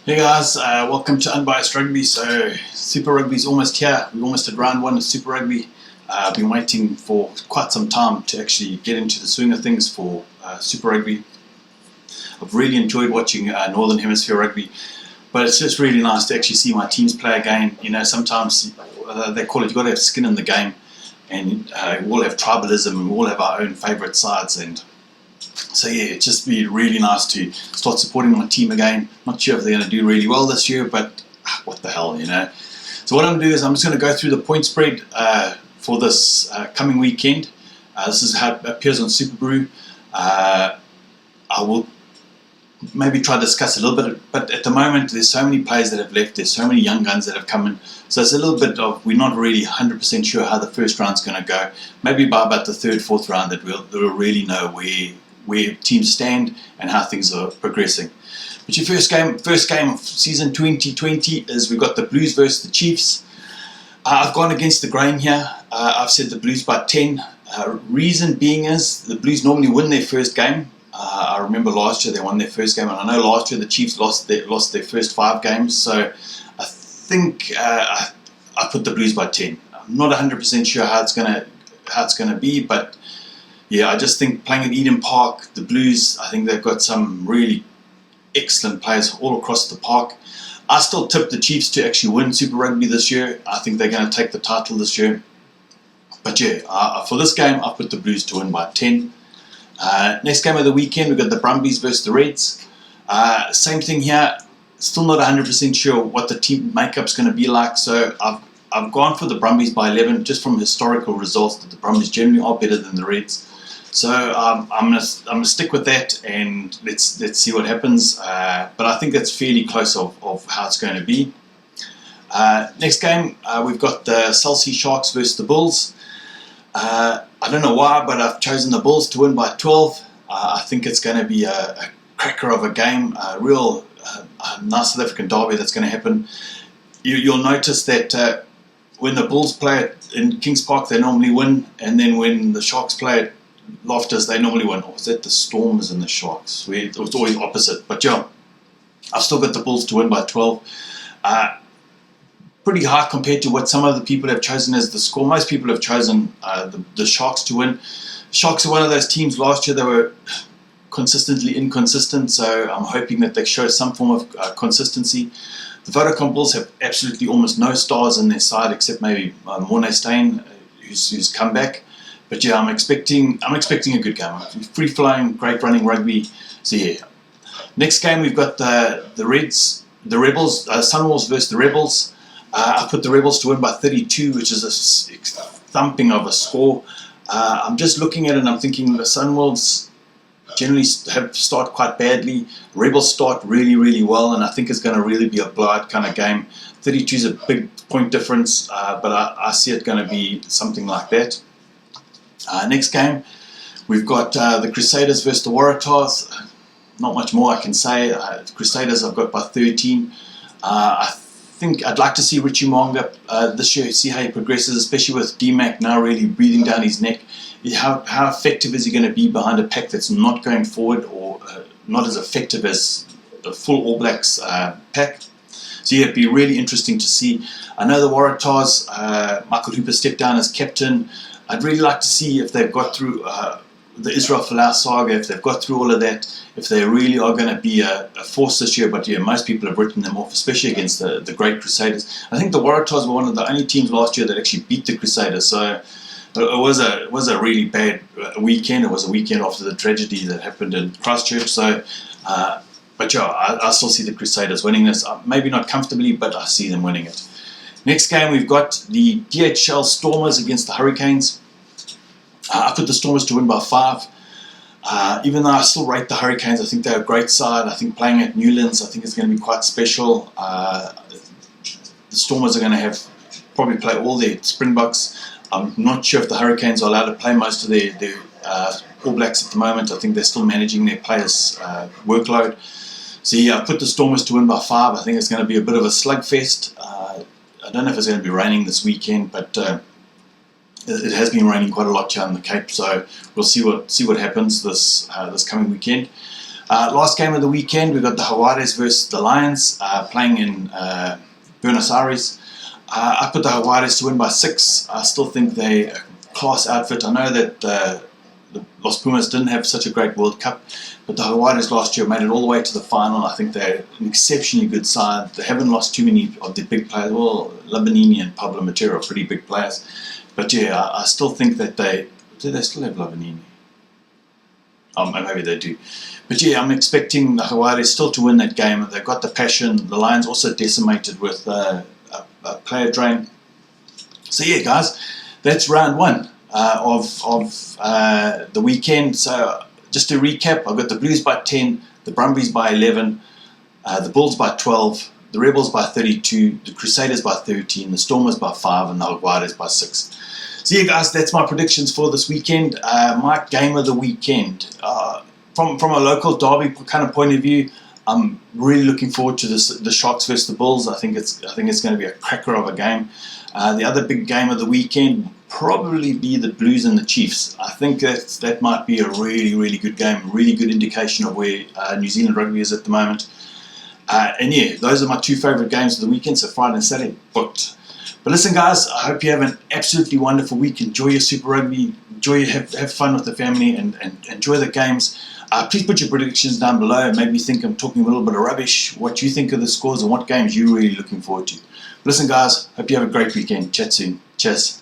Hey guys, welcome to Unbiased Rugby. So Super Rugby's almost here. We're almost at round one of Super Rugby. I've been waiting for quite some time to actually get into the swing of things for Super Rugby. I've really enjoyed watching Northern Hemisphere rugby, but it's just really nice to actually see my teams play again. You know, sometimes they call it you've got to have skin in the game, and we all have tribalism and we all have our own favourite sides. And so yeah, it's just been really nice to start supporting my team again. Not sure if they're going to do really well this year, but what the hell, you know. So what I'm going to do is I'm just going to go through the point spread for this coming weekend. This is how it appears on Super Brew. I will maybe try to discuss a little bit, but at the moment there's so many players that have left, there's so many young guns that have come in, so it's a little bit of, we're not really 100% sure how the first round's going to go. Maybe by about the third, fourth round that we'll really know where teams stand and how things are progressing. But your first game of season 2020 is we've got the Blues versus the Chiefs. I've gone against the grain here. I've said the Blues by 10. Reason being is the Blues normally win their first game. I remember last year they won their first game, and I know last year the Chiefs lost their first 5 games. So I think I put the Blues by 10. I'm not 100% sure how it's gonna be, but yeah, I just think playing at Eden Park, the Blues, I think they've got some really excellent players all across the park. I still tip the Chiefs to actually win Super Rugby this year. I think they're going to take the title this year. But yeah, for this game, I put the Blues to win by 10. Next game of the weekend, we've got the Brumbies versus the Reds. Same thing here. Still not 100% sure what the team makeup's going to be like. So I've gone for the Brumbies by 11, just from historical results that the Brumbies generally are better than the Reds. So I'm gonna stick with that, and let's see what happens. But I think that's fairly close of how it's going to be. Next game, we've got the Chelsea Sharks versus the Bulls. I don't know why, but I've chosen the Bulls to win by 12. I think it's going to be a cracker of a game, a real nice South African derby that's going to happen. You'll notice that when the Bulls play in Kings Park, they normally win, and then when the Sharks play at Loftus, they normally win. Or was that the Stormers and the Sharks? It was always opposite. But yeah, I've still got the Bulls to win by 12. Pretty high compared to what some other people have chosen as the score. Most people have chosen the Sharks to win. Sharks are one of those teams. Last year they were consistently inconsistent, so I'm hoping that they show some form of consistency. The Vodacom Bulls have absolutely almost no stars in their side except maybe Morné Steyn, who's come back. But yeah, I'm expecting a good game. Free flowing, great running rugby. So yeah. Next game we've got the Rebels, Sunwolves versus the Rebels. I put the Rebels to win by 32, which is a thumping of a score. I'm just looking at it and I'm thinking the Sunwolves generally start quite badly. Rebels start really, really well, and I think it's going to really be a blowout kind of game. 32 is a big point difference, but I see it going to be something like that. Next game, we've got the Crusaders versus the Waratahs. Not much more I can say. The Crusaders I've got by 13. I think I'd like to see Richie Mo'unga this year, see how he progresses, especially with D-Mac now really breathing down his neck. How effective is he going to be behind a pack that's not going forward, or not as effective as the full All Blacks pack? So yeah, it'd be really interesting to see. I know the Waratahs, Michael Hooper stepped down as captain. I'd really like to see if they've got through the Israel Folau saga, if they've got through all of that, if they really are going to be a force this year. But yeah, most people have written them off, especially against the great Crusaders. I think the Waratahs were one of the only teams last year that actually beat the Crusaders. So it was a really bad weekend. It was a weekend after the tragedy that happened in Christchurch. So, but yeah, I still see the Crusaders winning this. Maybe not comfortably, but I see them winning it. Next game, we've got the DHL Stormers against the Hurricanes. I put the Stormers to win by 5. Even though I still rate the Hurricanes, I think they're a great side. I think playing at Newlands, I think it's going to be quite special. The Stormers are going to probably play all their Springboks. I'm not sure if the Hurricanes are allowed to play most of their All Blacks at the moment. I think they're still managing their players' workload. So yeah, I put the Stormers to win by 5. I think it's going to be a bit of a slugfest. I don't know if it's going to be raining this weekend, but it has been raining quite a lot here in the Cape, so we'll see what happens this coming weekend. Last game of the weekend, we got the Jaguares versus the Lions playing in Buenos Aires. I put the Jaguares to win by 6. I still think they're a class outfit. I know that the Los Pumas didn't have such a great World Cup, but the Jaguares last year made it all the way to the final. I think they're an exceptionally good side. They haven't lost too many of their big players. Well, Labanini and Pablo Matera are pretty big players. But yeah, I still think that do they still have Labanini? Maybe they do. But yeah, I'm expecting the Jaguares still to win that game. They've got the passion. The Lions also decimated with a player drain. So yeah, guys, that's round 1 of the weekend. So just to recap, I've got the Blues by 10, the Brumbies by 11, the Bulls by 12, the Rebels by 32, the Crusaders by 13, the Stormers by 5, and the Jaguares by 6. So yeah, guys, that's my predictions for this weekend. My game of the weekend, from a local derby kind of point of view, I'm really looking forward to the Sharks versus the Bulls. I think it's going to be a cracker of a game. The other big game of the weekend probably be the Blues and the Chiefs. I think that might be a really, really good game, really good indication of where New Zealand rugby is at the moment. And yeah, those are my 2 favourite games of the weekend, so Friday and Saturday booked. But listen, guys, I hope you have an absolutely wonderful week. Enjoy your Super Rugby, have fun with the family, and enjoy the games. Please put your predictions down below. Maybe think I'm talking a little bit of rubbish, what you think of the scores and what games you're really looking forward to. Listen, guys, hope you have a great weekend. Chat soon. Cheers.